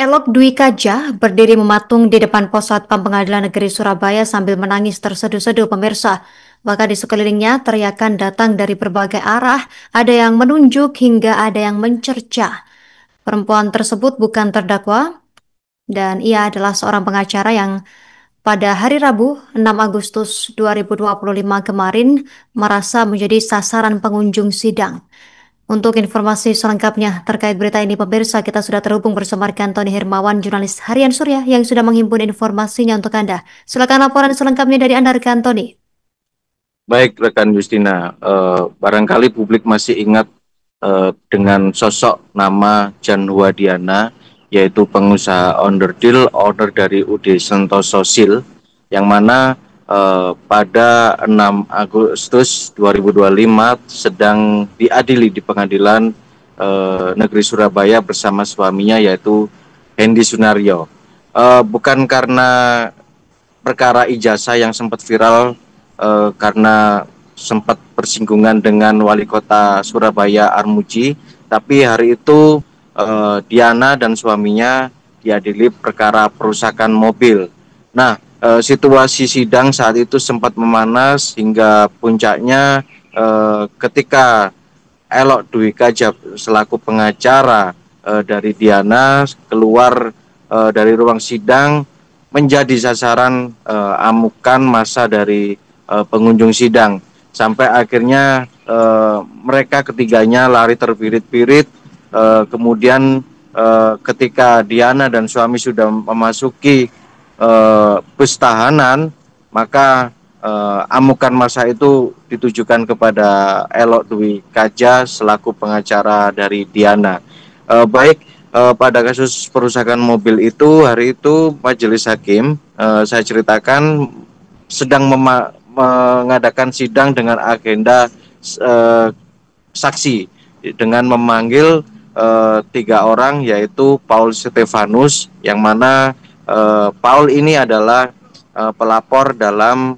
Elok Dwi Kaja berdiri mematung di depan pos Satpam Pengadilan Negeri Surabaya sambil menangis terseduh-seduh pemirsa. Bahkan di sekelilingnya teriakan datang dari berbagai arah, ada yang menunjuk hingga ada yang mencerca. Perempuan tersebut bukan terdakwa dan ia adalah seorang pengacara yang pada hari Rabu 6 Agustus 2025 kemarin merasa menjadi sasaran pengunjung sidang. Untuk informasi selengkapnya terkait berita ini, pemirsa, kita sudah terhubung bersama rekan Tony Hermawan, jurnalis Harian Surya, yang sudah menghimpun informasinya untuk Anda. Silakan laporan selengkapnya dari Anda, rekan Tony. Baik, rekan Justina, barangkali publik masih ingat dengan sosok nama Jan Huadiana, yaitu pengusaha onderdil owner dari UD Sentoso Sil, yang mana pada 6 Agustus 2025 sedang diadili di Pengadilan Negeri Surabaya bersama suaminya, yaitu Hendy Sunario. Bukan karena perkara ijazah yang sempat viral karena sempat bersinggungan dengan wali kota Surabaya Armuji, tapi hari itu Diana dan suaminya diadili perkara perusakan mobil. Nah, situasi sidang saat itu sempat memanas hingga puncaknya ketika Elok Dwi Kajab selaku pengacara dari Diana keluar dari ruang sidang menjadi sasaran amukan massa dari pengunjung sidang, sampai akhirnya mereka ketiganya lari terbirit-birit. Kemudian ketika Diana dan suami sudah memasuki bus tahanan, maka amukan massa itu ditujukan kepada Elok Dwi Kaja selaku pengacara dari Diana. Baik, pada kasus perusakan mobil itu, hari itu majelis hakim, saya ceritakan, sedang mengadakan sidang dengan agenda eh, saksi dengan memanggil tiga orang, yaitu Paul Stefanus, yang mana Paul ini adalah pelapor dalam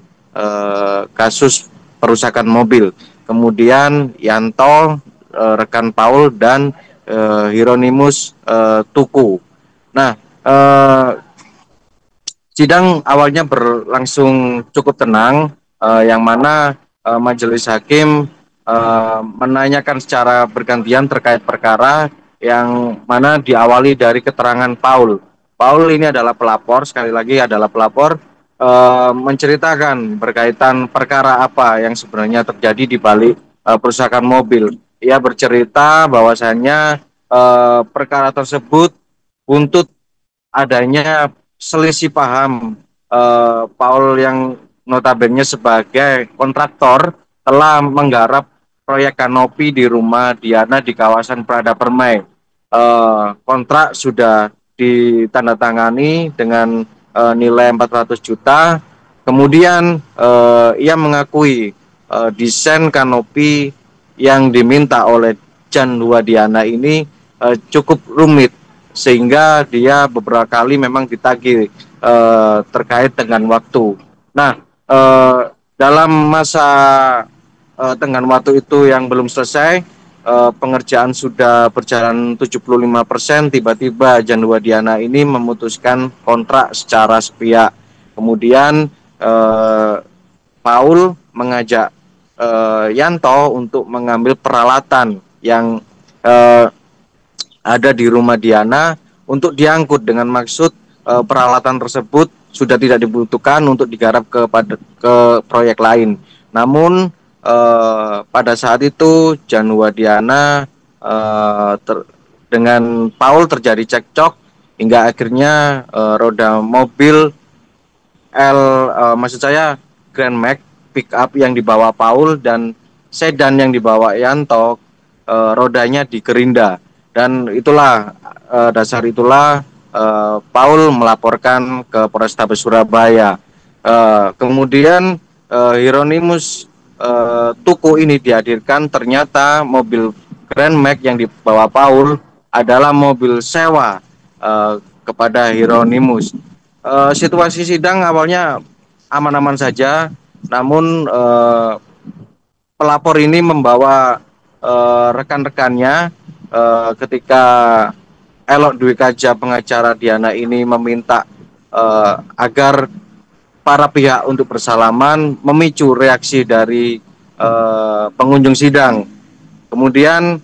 kasus perusakan mobil. Kemudian Yanto, rekan Paul, dan Hieronymus Tuku. Nah, sidang awalnya berlangsung cukup tenang, yang mana majelis hakim menanyakan secara bergantian terkait perkara, yang mana diawali dari keterangan Paul. Paul ini adalah pelapor, sekali lagi adalah pelapor, menceritakan berkaitan perkara apa yang sebenarnya terjadi di balik perusakan mobil. Ia bercerita bahwasannya perkara tersebut buntut adanya selisih paham. Paul yang notabene sebagai kontraktor telah menggarap proyek kanopi di rumah Diana di kawasan Prada Permai. Kontrak sudah ditandatangani dengan nilai 400 juta. Kemudian ia mengakui desain kanopi yang diminta oleh Jan Huadiana ini cukup rumit, sehingga dia beberapa kali memang ditagih terkait dengan waktu. Nah, dalam masa tenggang waktu itu yang belum selesai, pengerjaan sudah berjalan 75%, tiba-tiba Jan Huadiana ini memutuskan kontrak secara sepihak. Kemudian Paul mengajak Yanto untuk mengambil peralatan yang ada di rumah Diana untuk diangkut, dengan maksud peralatan tersebut sudah tidak dibutuhkan untuk digarap ke proyek lain. Namun pada saat itu Jan Huadiana dengan Paul terjadi cekcok hingga akhirnya roda mobil maksud saya Grand Max pick up yang dibawa Paul dan sedan yang dibawa Yanto, rodanya digerinda, dan itulah dasar itulah Paul melaporkan ke Polrestabes Surabaya. Kemudian Hieronymus Tuku ini dihadirkan. Ternyata mobil Grand Max yang dibawa Paul adalah mobil sewa kepada Hieronymus. Situasi sidang awalnya aman-aman saja, namun pelapor ini membawa rekan-rekannya ketika Elok Dwi Kaja, pengacara Diana ini meminta agar para pihak untuk bersalaman, memicu reaksi dari pengunjung sidang. Kemudian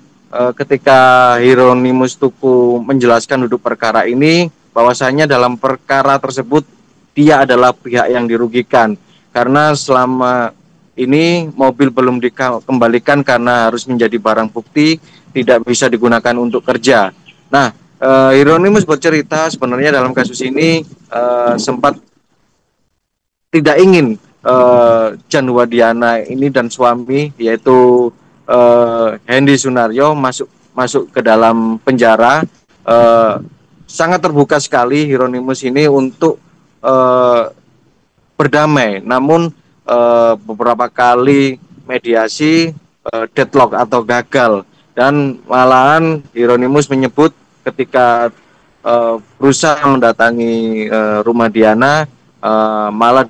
ketika Hieronymus Tuku menjelaskan duduk perkara ini, bahwasanya dalam perkara tersebut dia adalah pihak yang dirugikan karena selama ini mobil belum dikembalikan karena harus menjadi barang bukti, tidak bisa digunakan untuk kerja. Nah, Hieronymus bercerita sebenarnya dalam kasus ini sempat tidak ingin Janwa Diana ini dan suami yaitu Hendy Sunaryo masuk ke dalam penjara. Sangat terbuka sekali Hieronymus ini untuk berdamai, namun beberapa kali mediasi deadlock atau gagal, dan malahan Hieronymus menyebut ketika berusaha mendatangi rumah Diana, malah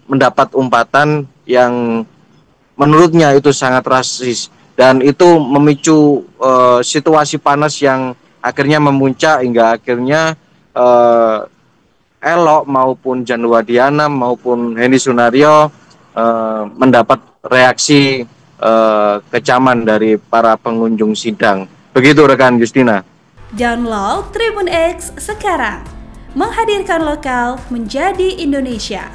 mendapat umpatan yang menurutnya itu sangat rasis, dan itu memicu situasi panas yang akhirnya memuncak hingga akhirnya Elok maupun Janwa Diana maupun Hendy Sunaryo mendapat reaksi kecaman dari para pengunjung sidang. Begitu rekan Justina. Download Tribun X sekarang, menghadirkan lokal menjadi Indonesia.